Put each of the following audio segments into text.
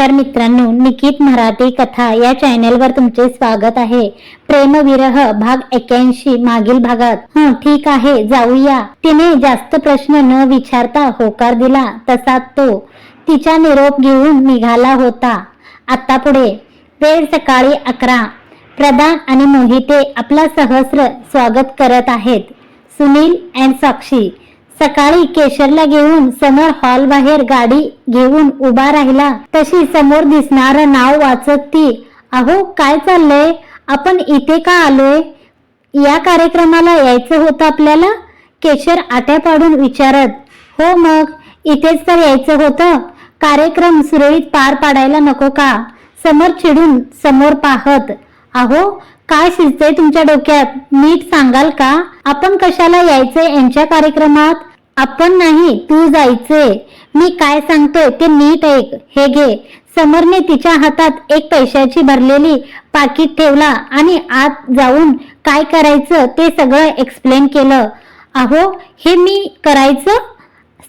नमस्कार मित्रांनो, निकित मराठी कथा या चॅनलवर तुमचे स्वागत आहे. प्रेमविरह भाग 81 मागील भागात. ठीक आहे, जाऊया. तिने जास्त प्रश्न न विचारता होकार दिला. तसा तो तिचा निरोप घेऊन निघाला होता. आता पुढे वेळ सकाळी 11. प्रधान आणि मोहिते आपला सहस्र स्वागत करत आहेत. सुनील अँड साक्षी सकाळी केशरला घेऊन समोर हॉल बाहेर गाडी घेऊन उभा राहिला तशी समोर दिसणार नाव वाचत ती, अहो काय चाललंय, आपण इथे का आलोय? या कार्यक्रमाला यायचं होतं आपल्याला? केशर आट्या पाडून विचारत. हो मग इथेच तर यायचं होतं. कार्यक्रम सुरळीत पार पाडायला नको का? समोर चिडून समोर पाहत. अहो काय शिजतंय तुमच्या डोक्यात, नीट सांगाल का? आपण कशाला यायचंय यांच्या कार्यक्रमात? आपण नाही, तू जायचंय. मी काय सांगतोय ते नीट ऐक. हे घे. समरने तिच्या हातात एक पैशाची भरलेली पाकिट ठेवला आणि आत जाऊन काय करायचं ते सगळं एक्सप्लेन केलं. अहो हे मी करायचं?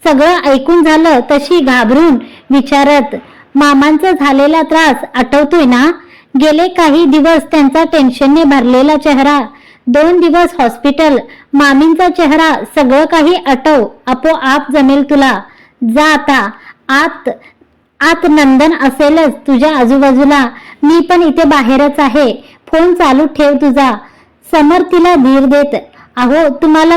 सगळं ऐकून झालं तशी घाबरून विचारत, मामांचा झालेला त्रास आठवतोय ना? गेले काही दिवस त्यांचा टेन्शनने भरलेला चेहरा, 2 दिवस हॉस्पिटल, मामींचा चेहरा, सगळं काही आठव. आपोआप जमेल तुला. जा आता आत. आत नंदन असेलच तुझ्या आजूबाजूला. मी पण इथे बाहेरच आहे. फोन चालू ठेव तुझा. समर तिला धीर देत. अहो मला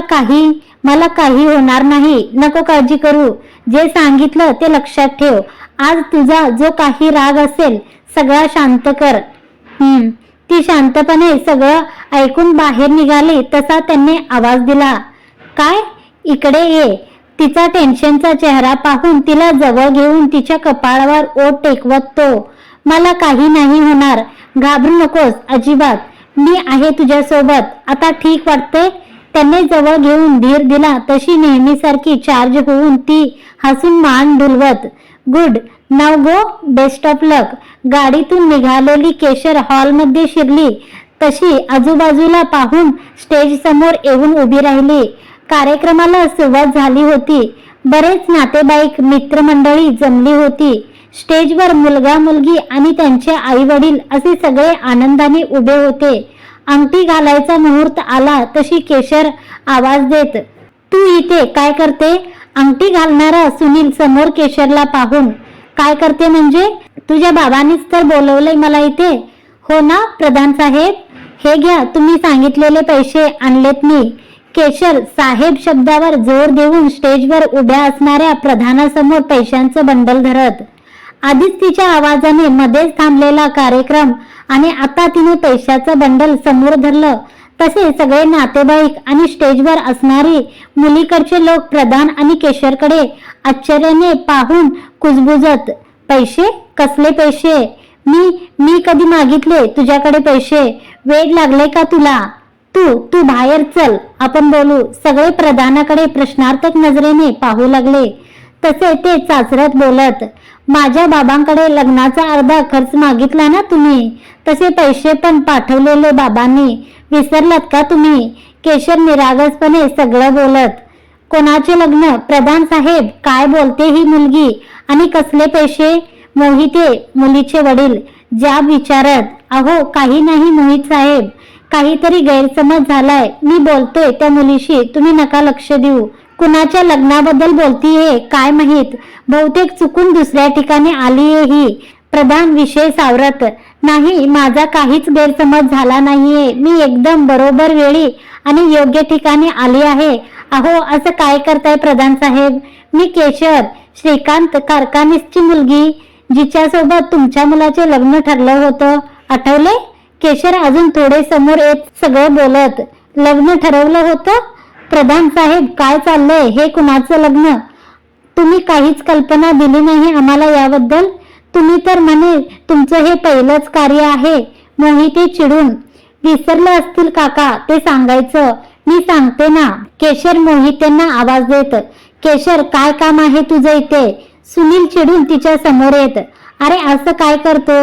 काही होणार नाही, नको काळजी करू. जे सांगितलं ते लक्षात ठेव. आज तुझा जो काही राग असेल सगळा शांत कर. ती शांतपणे सगळं ऐकून बाहेर निघाली तसा त्यांनी आवाज दिला, काय इकडे ये. तिचा टेन्शनचा चेहरा पाहून तिला जवळ घेऊन तिच्या कपाळावर ओठ टेकवत तो, मला काही नाही होणार, घाबरू नकोस अजिबात, मी आहे तुझ्यासोबत. आता ठीक वाटते? त्यांनी जवळ घेऊन धीर दिला तशी नेहमीसारखी चार्ज होऊन ती हसून मान डुलवत, good now go, best of luck. गाडीतून निघालेली केशर हॉलमध्ये शिरली तशी आजूबाजूला पाहून स्टेज समोर येऊन उभी राहिली. कार्यक्रमाला सुरुवात झाली होती. बरेच नातेवाईक मित्रमंडळी जमली होती. स्टेजवर मुलगा मुलगी आणि त्यांचे आई वडील असे सगळे आनंदाने उभे होते. अंगठी घालायचा मुहूर्त आला तशी केशर आवाज देत, तू इथे काय करते? अंगठी घालणारा सुनील समोर केशरला पाहून, काय करते म्हणजे? तुझ्या बाबांनीच तर बोलवलंय मला इथे. हो ना प्रधान साहेब, हे घ्या, तुम्ही सांगितलेले पैसे आणलेत मी. केशर साहेब शब्दावर जोर देऊन स्टेजवर उभ्या असणाऱ्या प्रधानासमोर पैशांचं बंडल धरत. आधीच तिच्या आवाजाने मध्येच थांबलेला कार्यक्रम आणि आता तिने पैशाचं बंडल समोर धरलं तसे सगळे नातेवाईक आणि स्टेजवर असणारी मुलीकडचे लोक प्रधान आणि केशरकडे आश्चर्याने पाहून कुजबुजत, पैसे? कसले पैसे? मी कधी मागितले तुझ्याकडे पैसे? वेड लागले का तुला? तू बाहेर चल, आपण बोलू. सगळे प्रधानाकडे प्रश्नार्थक नजरेने पाहू लागले. तसे ते चाचरत बोलत, माझ्या बाबांकडे लग्नाचा अर्धा खर्च मागितला ना तुम्ही, तसे पैसे पण पाठवलेले बाबांनी, विसरलात का तुम्ही? केशर निरागसपणे सगळं बोलत. कोणाचे लग्न? प्रधान साहेब काय बोलते ही मुलगी? आणि कसले पैसे? मोहिते मुलीचे वडील जाब विचारत, अहो काही नाही मोहित साहेब, काहीतरी गैरसमज झालाय. मी बोलतोय त्या मुलीशी, तुम्ही नका लक्ष देऊ. कुणाच्या लग्नाबद्दल बोलतीये काय माहित, बहुतेक चुकून दुसऱ्या ठिकाणी आलीये ही. प्रधान विषय सावरत, नाही माझा काहीच गैरसमज झाला नाहीये, मी एकदम बरोबर वेळी आणि योग्य ठिकाणी आली आहे. अहो असं काय करताय प्रधान साहेब? मी केशर, श्रीकांत कारखानीसची मुलगी, जिच्यासोबत तुमच्या मुलाचे लग्न ठरलं होतं, आठवले? केशर अजून थोडे समोर येत सगळं बोलत, लग्न ठरवलं होतं? प्रधान साहेब काय चाललंय? हे कुणाचं लग्न? तुम्ही काहीच कल्पना दिली नाही आम्हाला याबद्दल. तुम्ही तर म्हणे तुमचं हे पहिलंच कार्य आहे. मोहिते चिडून, विसरलं असतील काका ते सांगायचं. मी सांगते ना. केशर मोहितेंना आवाज देत, केशर काय काम आहे तुझं इथे? सुनील चिडून तिच्या समोर येत, अरे असं काय करतो?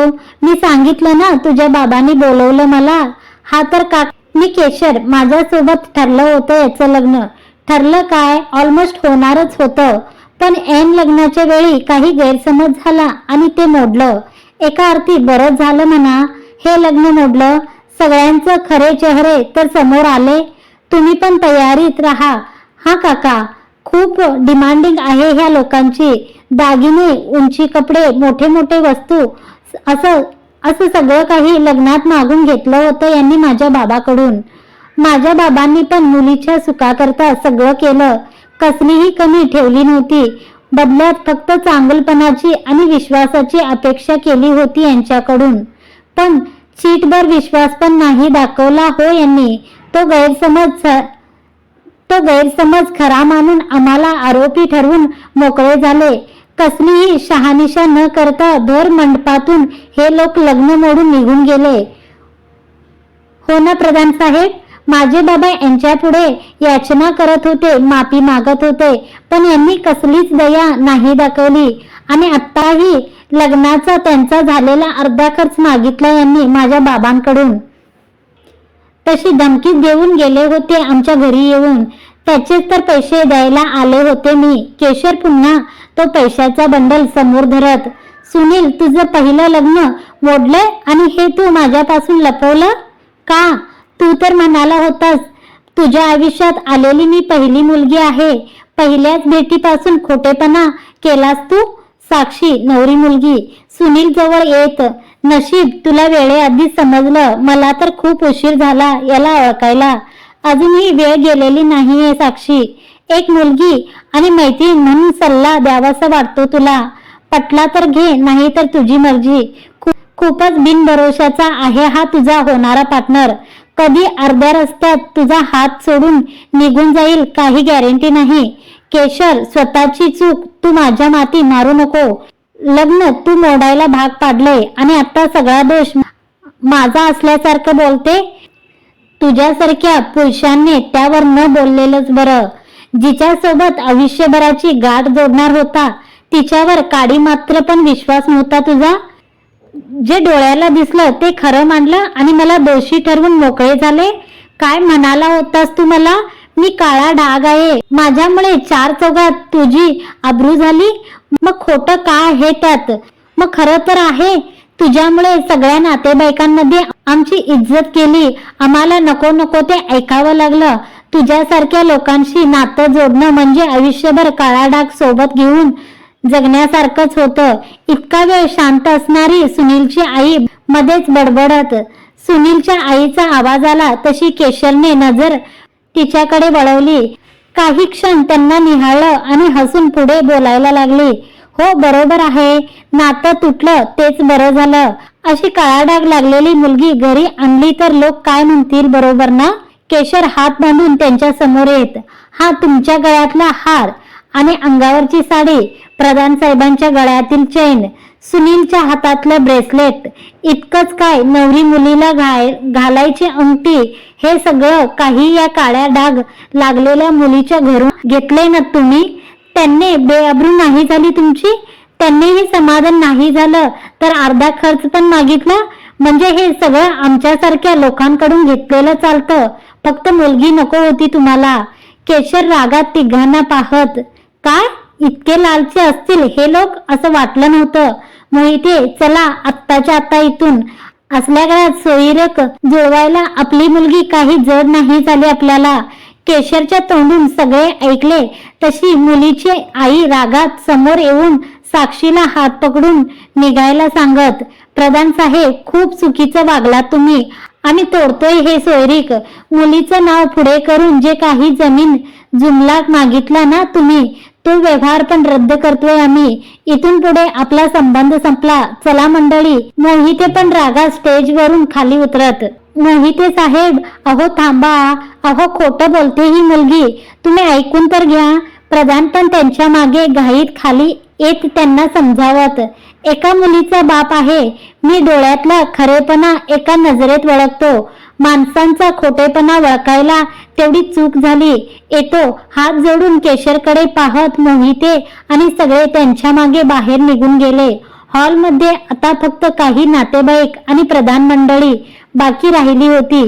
मी सांगितलं ना तुझ्या बाबांनी बोलवलं मला. हा तर का मी केशर, माझ्यासोबत ठरलं होतं याचं लग्न. ठरलं काय? ऑलमोस्ट होणारच होतं, पण ऐन लग्नाच्या वेळी काही गैरसमज झाला आणि ते मोडलं. एका अर्थी बरंच झालं म्हणा हे लग्न मोडलं. सगळ्यांचे खरे चेहरे तर समोर आले. तुम्ही पण तयारीत राहा हा काका. खूप डिमांडिंग आहे ह्या लोकांची. दागिने, उंची कपडे, मोठे मोठे वस्तू असं सगळं काही लग्नात मागून घेतलं होतं यांनी माझ्या बाबाकडून. माझ्या बाबांनी पण मुलीच्या सुखाकरता सगळं केलं. कसलीही कमी ठेवली नव्हती. बदल्यात फक्त चांगलपणाची आणि विश्वासाची अपेक्षा केली होती यांच्याकडून. पण चीटभर विश्वास पण नाही दाखवला हो यांनी. तो गैरसमज खरा मानून आम्हाला आरोपी ठरवून मोकळे झाले. कसलीही शहानिशा न करता भर मंडपातून हे लोक लग्न मोडून निघून गेले. हो ना प्रधान साहेब. माझे बाबा यांच्या पुढे याचना करत होते, माफी मागत होते, पण यांनी कसलीच दया नाही दाखवली. आणि आत्ताही लग्नाचा त्यांचा झालेला अर्धा खर्च मागितला यांनी माझ्या बाबांकडून. तशी धमकी देऊन गेले होते आमच्या घरी येऊन. त्याचेच तर पैसे द्यायला आले होते मी. केशर पुन्हा तो पैशाचा बंडल समोर धरत, सुनील तुझं पहिलं लग्न मोडलंय आणि हे तू माझ्यापासून लपवलं का? तू तर म्हणाला होतास तुझ्या आयुष्यात आलेली मी पहिली मुलगी आहे. पहिल्याच भेटीपासून खोटेपणा केलास तू. साक्षी नवरी मुलगी सुनील जवळ येत. नशीब तुला वेळेआधी समजलं. मला तर खूप उशीर झाला याला ओळखायला. अजूनही वेळ गेलेली नाहीये साक्षी. एक मुलगी आणि मैत्रीण म्हणून सल्ला द्यावासा वाटतो तुला. पटला तर घे, नाही तर तुझी मर्जी. खूपच बिनभरोशाचा आहे हा तुझा होणारा पार्टनर. कधी अर्ध्या रस्त्यात तुझा हात सोडून निघून जाईल काही गॅरंटी नाही. केशर स्वतःची चूक तू माझ्या माती मारू नको. लग्न तू मोडायला भाग पाडलंय आणि आता सगळा दोष माझा असल्यासारखं बोलते. तुझ्यासारख्या पुरुषांनी त्यावर न बोललेलंच बरं. जिच्यासोबत आयुष्यभराची गाठ जोडणार होता तिच्यावर काडी मात्र पण विश्वास नव्हता तुझा. जे डोळ्याला दिसलं ते खरं मानलं आणि मला दोषी ठरवून मोकळे झाले. काय म्हणाला होतास तू मला? मी काळा डाग आहे. माझ्यामुळे चार चौघात तुझी आबरू झाली. मग खोटं काय आहे त्यात? मग खरं तर आहे तुझ्यामुळे सगळ्या नातेवाईकांमध्ये आमची इज्जत केली. आम्हाला नको नको ते ऐकावं लागलं. तुझ्यासारख्या लोकांशी नातं जोडणं म्हणजे आयुष्यभर काळा डाग सोबत घेऊन जगण्यासारखंच होतं. इतका वेळ शांत असणारी सुनीलची आई मध्येच बडबडत. सुनीलच्या आईचा आवाज आला तशी केशरने नजर तिच्याकडे वळवली. काही क्षण त्यांना निहाळलं आणि हसून पुढे बोलायला लागली. हो बरोबर आहे. नातं तुटलं तेच बरं झालं. अशी काळा डाग लागलेली मुलगी घरी आणली तर लोक काय म्हणतील बरोबर ना? केशर हात बांधून त्यांच्या समोर येत. हा तुमच्या गळ्यातला हार आणि अंगावरची साडी, प्रधान साहेबांच्या गळ्यातील चैन, सुनीलच्या हातातलं ब्रेसलेट, इतकंच काय नवरी मुलीला घालायची अंगठी, हे सगळं काही या काळ्या डाग लागलेल्या मुलीच्या घरून घेतले ना तुम्ही. त्यांनी बेअब्रू नाही झाली तुमची. त्यांनीही समाधान नाही झालं तर अर्धा खर्च पण मागितला. म्हणजे हे सगळं आमच्यासारख्या लोकांकडून घेतलेलं चालतं. फक्त मुलगी नको होती तुम्हाला. केशर रागात तिघांना पाहत. काय इतके लालचे असतील हे लोक असं वाटलं नव्हतं. मोहिते चला आत्ताच्या आत्ता इथून. असल्या काळात सोयीरक जुळवायला आपली मुलगी काही जड नाही झाली आपल्याला. केशरच्या तोंडून सगळे ऐकले तशी मुलीची आई रागात समोर येऊन साक्षीला हात पकडून निघायला सांगत. प्रधान साहेब खूप चुकीचं वागलात तुम्ही. आम्ही तोडतोय हे सोयरीक. मुलीचं नाव पुढे करून जे काही जमीन जुमला मागितला ना तुम्ही, तो व्यवहार पण रद्द करतोय आम्ही. इथून पुढे आपला संबंध संपला. चला मंडळी. मोहिते पण रागात स्टेजवरून खाली उतरत. मोहिते साहेब अहो थांबा. अहो खोटं बोलते ही मुलगी. तुम्ही ऐकून तर घ्या. प्रधान पण त्यांच्या मागे घाईत खाली येत त्यांना समजावत. एका मुलीचा बाप आहे मी. डोळ्यातला खरेपणा एका नजरेत ओळखतो. माणसांचा खोटेपणा ओळखायला तेवढी चूक झाली. येतो. हात जोडून केशरकडे पाहत मोहिते आणि सगळे त्यांच्या मागे बाहेर निघून गेले. हॉलमध्ये आता फक्त काही नातेवाईक आणि प्रधान मंडळी बाकी राहिली होती.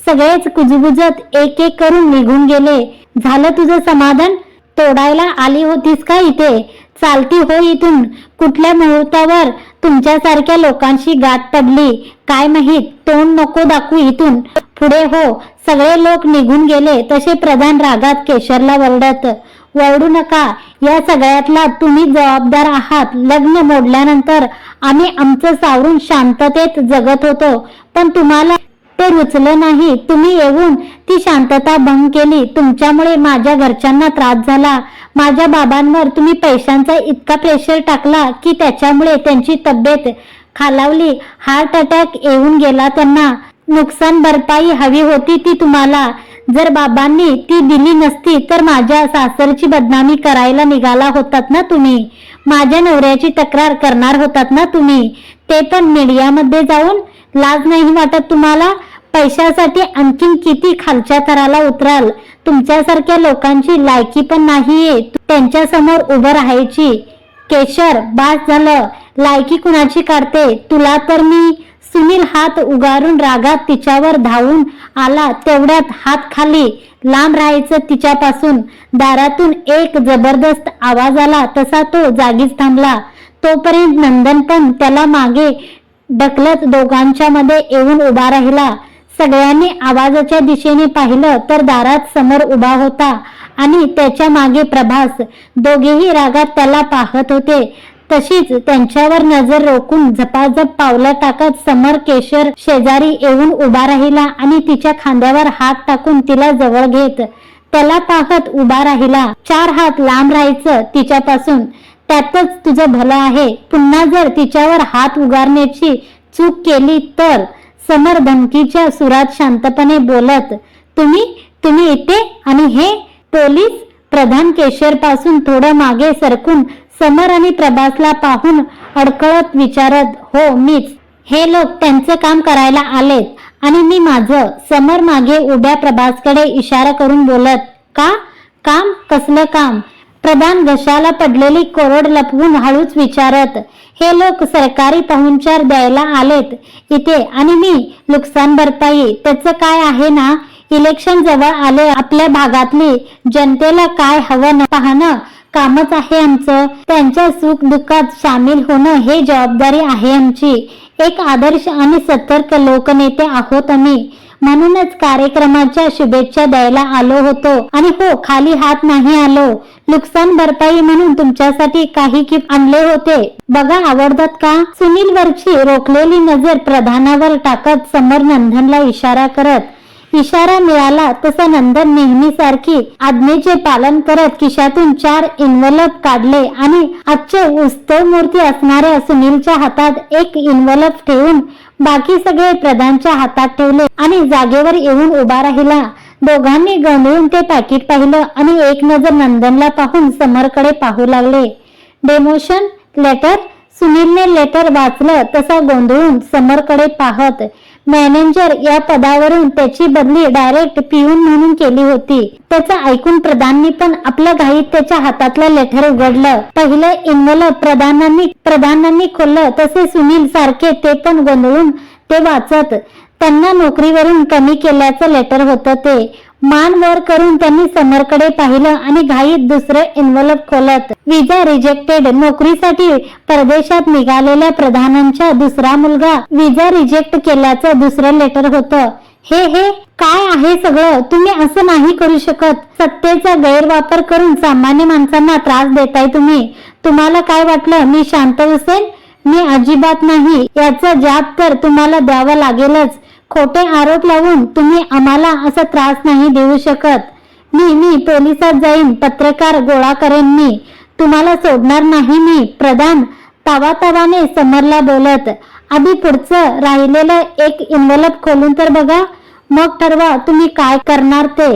सगळेच कुजबुजत एक एक करून निघून गेले. झालं तुझं समाधान? तोडायला आली होतीस का इथे? चालती हो इथून. कुठल्या मुहूर्तावर तुमच्यासारख्या लोकांशी गाठ पडली काय माहीत. तोंड नको दाखवू इथून पुढे हो. सगळे लोक निघून गेले तसे प्रधान रागात केशरला वरडत, वरडू नका. या सगळ्यातला तुम्ही जबाबदार आहात. लग्न मोडल्यानंतर आम्ही आमचं सावरून शांततेत जगत होतो, पण तुम्हाला ते रुचलं नाही. तुम्ही येऊन ती शांतता भंग केली. तुमच्यामुळे माझ्या घरच्यांना त्रास झाला. माझ्या बाबांवर तुम्ही पैशांचा इतका प्रेशर टाकला की त्याच्यामुळे त्यांची तब्येत खालावली. हार्ट अटॅक येऊन गेला त्यांना. नुकसान भरपाई हवी होती ती तुम्हाला. जर बाबांनी ती दिली नसती तर माझ्या सासरची बदनामी करायला निघाला होतात ना तुम्ही. माझ्या नवऱ्याची तक्रार करणार होतात ना तुम्ही, ते पण मीडियामध्ये जाऊन. लाज नाही वाटत तुम्हाला? पैशासाठी आणखीन किती खालच्या थराला उतराल. तुमच्यासारख्या लोकांची लायकी पण नाहीये त्यांच्या समोर उभं राहायची. केशर, बास झालं. लायकी कुणाची काढते? तुला तर मी. सुनील हात उगारून रागात तिच्यावर धावून आला. तेवढ्यात हात खाली. लांब राहायचं तिच्यापासून. दारातून एक जबरदस्त आवाज आला तसा तो जागीच थांबला. तोपर्यंत नंदन पण त्याला मागे ढकलत दोघांच्या मध्ये येऊन उभा राहिला. सगळ्यांनी आवाजाच्या दिशेने पाहिलं तर दारात समोर उभा होता आणि त्याच्या मागे प्रभास. दोघेही रागात त्याला पाहत होते. तशीच त्यांच्यावर नजर रोखून झपाझप पावलं टाकत समर केशर शेजारी येऊन उभा राहिला आणि तिच्या खांद्यावर हात टाकून तिला जवळ घेत त्याला पाहत उभा राहिला. 4 हात लांब राहायचं तिच्यापासून. त्यातच तुझं भलं आहे. पुन्हा जर तिच्यावर हात उगारण्याची चूक केली तर. समर धमकीच्या सुरात शांतपणे बोलत, तुम्ही इथे आणि हे पोलीस? प्रधान केशर पासून थोडं मागे सरकून समर आणि प्रभासला पाहून अडखळत विचारत, हो मीच. हे लोक त्यांचं काम करायला आलेत आणि मी माझं. समर मागे उभ्या प्रभासकडे इशारा करून बोलत, का? काम? कसलं काम? प्रधान घशाला पडलेली कोरड लपवून हळूच विचारत, हे लोक सरकारी पाहुणचार द्यायला आलेत इथे आणि मी नुकसान भरपाई. त्याचं काय आहे ना? इलेक्शन जवळ आले. आपल्या भागातली जनतेला काय हवं पाहणं कामच आहे आमचं. त्यांच्या सुख दुःखात सामील होणं हे जबाबदारी आहे आमची. एक आदर्श आणि सतर्क लोकनेते आहोत आम्ही. म्हणूनच कार्यक्रमाच्या शुभेच्छा द्यायला आलो होतो आणि हो, खाली हात नाही आलो. नुकसान भरपाई म्हणून तुमच्यासाठी काही गिफ्ट आणले होते. बघा, आवडतात का? सुनील वरची रोखलेली नजर प्रधानावर टाकत समर नंदनला इशारा करत, इशारा मिळाला तसा नंदन नेहमीसारखी आज्ञेचे पालन करत खिशातून 4 इन्व्हलप काढले आणि आजचे उत्सव मूर्ती असणाऱ्या सुनीलच्या हातात एक इन्व्हलप ठेवून बाकी सगळे प्रधानच्या हातात ठेवले आणि जागेवर येऊन उभा राहिला. दोघांनी गोंधळून ते पॅकेट पाहिलं आणि एक नजर नंदनला पाहून समरकडे पाहू लागले. डेमोशन लेटर? सुनीलने लेटर वाचलं तसा गोंधळून समरकडे पाहत, मॅनेजर या पदावरून त्याची बदली डायरेक्ट पिऊन म्हणून केली होती. त्याचं ऐकून प्रधाननी पण आपल्या घाईत त्याच्या हातातलं लेटर उघडलं. पहिलं इन्व्हलप प्रधानांनी खोललं तसे सुनील सारखे ते पण गोंधळून ते वाचत. त्यांना नोकरीवरून कमी केल्याचं लेटर होतं ते. मान वर करून त्यांनी समरकडे पाहिलं आणि घाईत दुसरं इन्व्हलप खोलत, विजा रिजेक्टेड. नोकरीसाठी परदेशात निघालेल्या प्रधानांचा दुसरा मुलगा विजा रिजेक्ट केल्याचं दुसरं लेटर होतं. हे काय आहे सगळं? तुम्ही असं नाही करू शकत. सत्तेचा गैरवापर करून सामान्य माणसांना त्रास देताय तुम्ही. तुम्हाला काय वाटलं मी शांत बसेन? मी अजिबात नाही. याचा जाब तर तुम्हाला द्यावा लागेलच. खोटे आरोप लावून तुम्ही आम्हाला असा त्रास नाही देऊ शकत. मी पोलिसात जाईन. पत्रकार गोळा करेन. मी तुम्हाला सोडणार नाही मी. प्रधान तावातावाने समरला बोलत, आधी पुढचं राहिलेलं एक इन्व्हलप खोलून तर बघा, मग ठरवा तुम्ही काय करणार ते.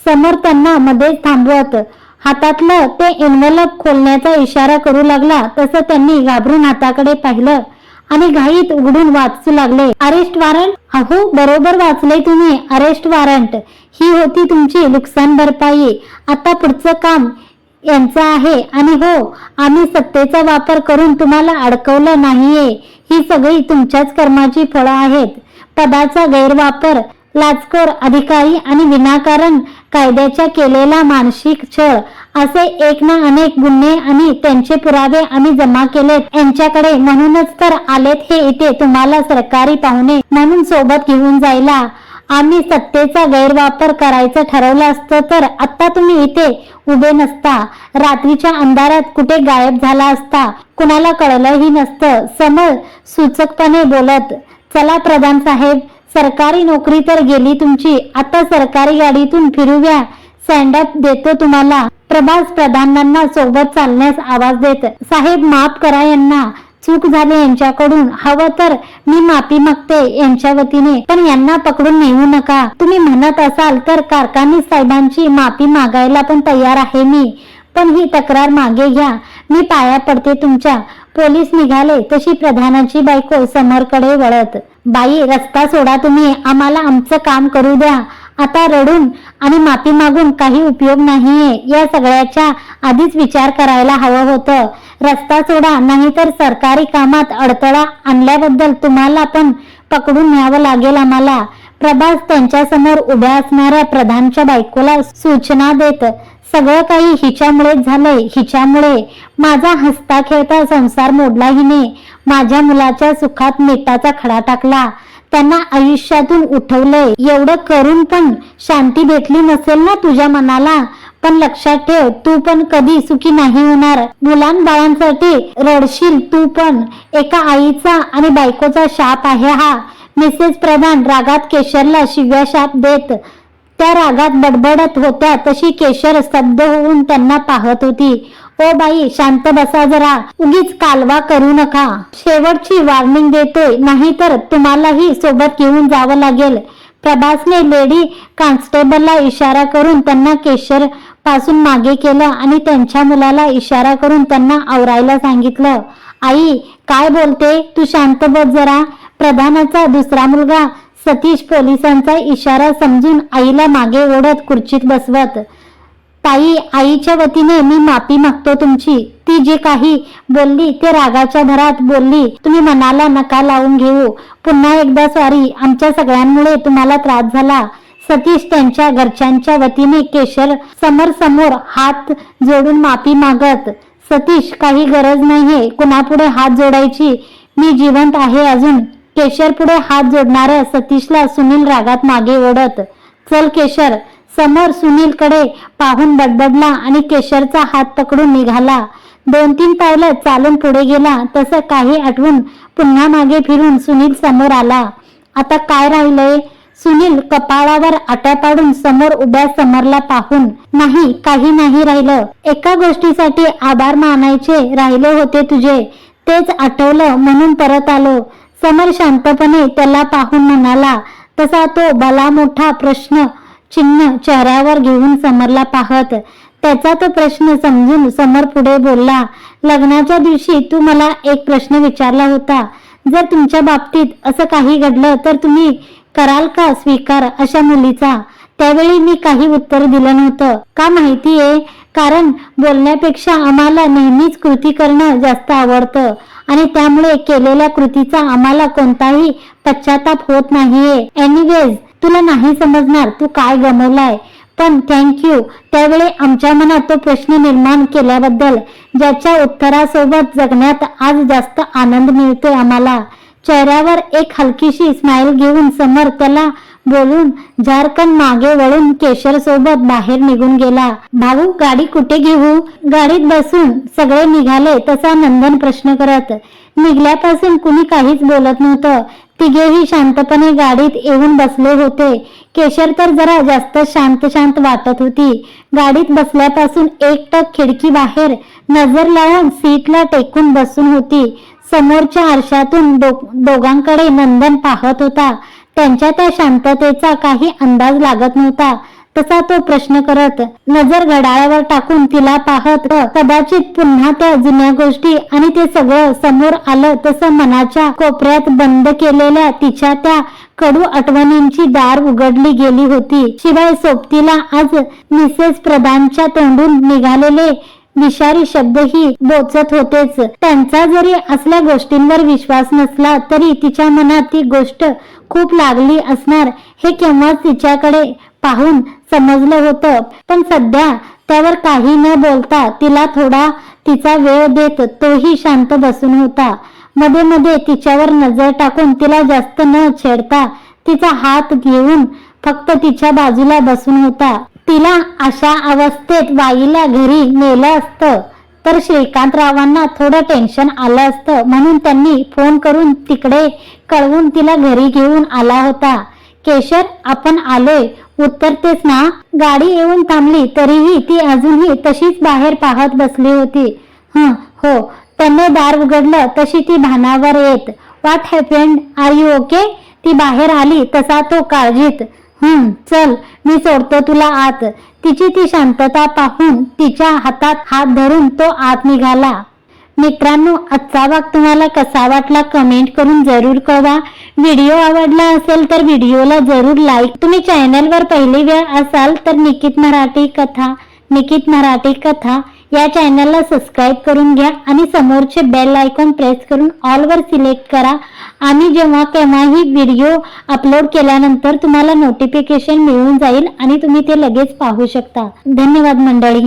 समर त्यांना मध्येच थांबवत हातातलं ते इन्व्हलप खोलण्याचा इशारा करू लागला. तसं त्यांनी घाबरून हाताकडे पाहिलं आणि घाईत उघडून वाचू लागले. Arrest warrant? अहो, बरोबर वाचलंय तुम्ही. Arrest warrant. ही होती तुमची नुकसान भरपाई. आता पुढचं काम यांचं आहे. आणि हो, आम्ही सत्तेचा वापर करून तुम्हाला अडकवलं नाहीये. ही सगळी तुमच्याच कर्माची फळं आहेत. पदाचा गैरवापर लाचखोर अधिकारी आणि विनाकारण कायद्याच्या केलेला मानसिक छळ असे एक ना अनेक गुन्हे आणि त्यांचे पुरावे आम्ही जमा केलेत यांच्याकडे. म्हणूनच तर आलेत हे इथे तुम्हाला सरकारी पाहुणे म्हणून सोबत घेऊन जायला. आम्ही सत्तेचा गैरवापर करायचं ठरवलं असतं तर आता तुम्ही इथे उभे नसता. रात्रीच्या अंधारात कुठे गायब झाला असता, कुणाला कळलंही नसतं. समर सूचकपणे बोलत. चला प्रधान साहेब, सरकारी नोकरी तर गेली तुमची, आता सरकारी गाडीतून फिरूया. सँडअप देतो तुम्हाला. प्रभास प्रधानांना सोबत चालण्यास आवाज देत. साहेब माफ करा यांना, चूक झाली यांच्याकडून. हवं तर मी माफी मागते यांच्या वतीने, पण यांना पकडून नेऊ नका. तुम्ही म्हणत असाल तर कारखानी साहेबांची माफी मागायला पण तयार आहे मी, पण ही तक्रार मागे घ्या. मी पाया पडते तुमच्या. पोलीस निघाले तशी प्रधानाची बायको समरकडे वळत. बाई रस्ता सोडा तुम्ही, आम्हाला आमचं काम करू द्या. आता रडून आणि माफी मागून काही उपयोग नाहीये. या सगळ्याच्या आधीच विचार करायला हवं होतं. रस्ता सोडा, नाहीतर सरकारी कामात अडथळा आणल्याबद्दल तुम्हाला पण पकडून न्यावं लागेल आम्हाला. प्रभास त्यांच्या समोर उभ्या असणाऱ्या प्रधानच्या बायकोला सूचना देत. सगळं काही हिच्यामुळेच झालंय, हिच्यामुळे माझा हसता खेळता संसार मोडला हिने. माझ्या मुलाच्या सुखात मिठाचा खडा टाकला, त्यांना आयुष्यातून उठवलंय. एवढं करून पण शांती भेटली नसेल ना तुझ्या मनाला. पण लक्षात ठेव, तू पण कधी सुखी नाही होणार. मुलांबाळांसाठी रडशील तू पण. एका आईचा आणि बायकोचा शाप आहे हा. मिसेस प्रधान रागात केशरला शिव्या शाप देत. त्या रागात बडबडत होत्या तशी केशर स्तब्ध होऊन त्यांना पाहत होती. ओ बाई शांत बसा जरा, उगीच कालवा करू नका. शेवटची वॉर्निंग देतोय, नाहीतर तुम्हालाही सोबत घेऊन जावं लागेल. प्रभासने लेडी कॉन्स्टेबलला इशारा करून त्यांना केशर पासून मागे केलं आणि त्यांच्या मुलाला इशारा करून त्यांना आवरायला सांगितलं. आई काय बोलते, तू शांत बस जरा. प्रधानाचा दुसरा मुलगा सतीश पोलिसांचा इशारा समजून आईला मागे ओढत खुर्चीत बसवत. ताई, आईच्या वतीने मी माफी मागतो तुमची. ती जे काही बोलली ते रागाच्या भरात बोलली. तुम्ही मनाला नका लावून घेऊ. पुन्हा एकदा सॉरी, आमच्या सगळ्यांमुळे तुम्हाला त्रास झाला. सतीश त्यांच्या घरच्यांच्या वतीने केशर समर समोर हात जोडून माफी मागत. सतीश काही गरज नाहीये कुणापुढे हात जोडायची, मी जिवंत आहे अजून. केशर पुढे हात जोडणाऱ्या सतीशला सुनील रागात मागे ओढत. चल केशर. समोर सुनीलकडे पाहून बडबडला आणि केशरचा हात पकडून निघाला. 2-3 पावलं चालून पुढे गेला. तसं काही आठवून पुन्हा मागे फिरून सुनील समोर आला. आता काय राहिलंय? सुनील कपाळावर आट्या पाडून समोर उभ्या समरला पाहून. नाही, काही नाही राहिलं. एका गोष्टीसाठी आभार मानायचे राहिले होते तुझे, तेच आठवलं म्हणून परत आलो. समर शांतपणे त्याला पाहून म्हणाला. तसा तो भला मोठा प्रश्न चिन्ह चेहऱ्यावर घेऊन समरला पाहत. त्याचा तो प्रश्न समजून समर पुढे बोलला. लग्नाच्या दिवशी तू मला एक प्रश्न विचारला होता. जर तुमच्या बाबतीत असं काही घडलं तर तुम्ही कराल का स्वीकार अशा मुलीचा? त्यावेळी मी काही उत्तर दिलं नव्हतं. का माहितीये? कारण बोलण्यापेक्षा आम्हाला नेहमीच कृती करणं जास्त आवडतं आणि त्यामुळे केलेल्या कृतीचा आम्हाला कोणताही पश्चाताप होत नाहीये. एनिवेज, तुला नाही समजणार तू काय गमावलाय, पण थँक्यू त्यावेळी आमच्या मनात तो प्रश्न निर्माण केल्याबद्दल, ज्याच्या उत्तरासोबत जगण्यात आज जास्त आनंद मिळतोय आम्हाला. चेहऱ्यावर एक हलकीशी स्माइल घेऊन समर त्याला बोलून झारखंड मागे वळून केशर सोबत बाहेर निघून गेला. भाऊ गाडी कुठे घेऊ? गाडीत बसून सगळे निघाले तसा नंदन प्रश्न करत. निघल्यापासून कुणी काहीच बोलत नव्हतं. तिघेही शांतपणे गाडीत येऊन बसले होते. केशर तर जरा जास्त शांत वाटत होती. गाडीत बसल्यापासून एकटक खिडकी बाहेर नजर लावून सीटला टेकून बसून होती. समोरच्या आरशातून दोघांकडे नंदन पाहत होता. त्यांच्या त्या शांततेचा काही अंदाज लागत नव्हता. तसा तो प्रश्न करत, नजर घड्याळावर टाकून तिला पाहत. कदाचित पुन्हा त्या जुन्या गोष्टी आणि ते सगळं समोर आलं तसं मनाच्या कोपऱ्यात बंद केलेल्या तिच्या त्या कडू आठवणींची दार उघडली गेली होती. शिवाय सोबतीला आज मिसेस प्रधानच्या तोंडून निघालेले विषारी शब्दही बोचत होतेच. त्यांचा जरी असल्या गोष्टींवर विश्वास नसला तरी तिच्या मनात ती गोष्ट खूप लागली असणार हे केव्हाच तिच्याकडे पाहून समजलं होतं. पण सध्या त्यावर काही न बोलता तिला थोडा तिचा वेळ देत तोही शांत बसून होता. मध्ये मध्ये तिच्यावर नजर टाकून तिला जास्त न छेडता तिचा हात घेऊन फक्त तिच्या बाजूला बसून होता. तिला अशा अवस्थेत वाईला घरी नेलं असतं तर श्रीकांतरावांना थोडं टेन्शन आलं असतं, म्हणून त्यांनी फोन करून तिकडे कळवून तिला घरी घेऊन आला होता. केशर, आपण आलोय, उत्तरतेस ना? गाडी येऊन थांबली तरीही ती अजूनही तशीच बाहेर पाहत बसली होती. हो. त्याने दार उघडलं तशी ती भानावर येत. What happened, are you okay? ती बाहेर आली तसा तो काळजीत. चल, मी सोडतो तुला आत. तिची ती शांतता पाहून तिच्या हातात हात धरून तो आत निघाला. मित्रांनो, आजचा भाग तुम्हाला कसा वाटला कमेंट करून जरूर कळवा. व्हिडिओ आवडला असेल तर व्हिडिओला जरूर लाईक. तुम्ही चॅनलवर पहिली वेळ असाल तर निकित मराठी कथा या चॅनलला सबस्क्राईब करून घ्या आणि समोरचे बेल आयकॉन प्रेस करून ऑल वर सिलेक्ट करा. आणि जेव्हा केव्हाही व्हिडिओ अपलोड केल्यानंतर तुम्हाला नोटिफिकेशन मिळून जाईल आणि तुम्ही ते लगेच पाहू शकता. धन्यवाद मंडळी.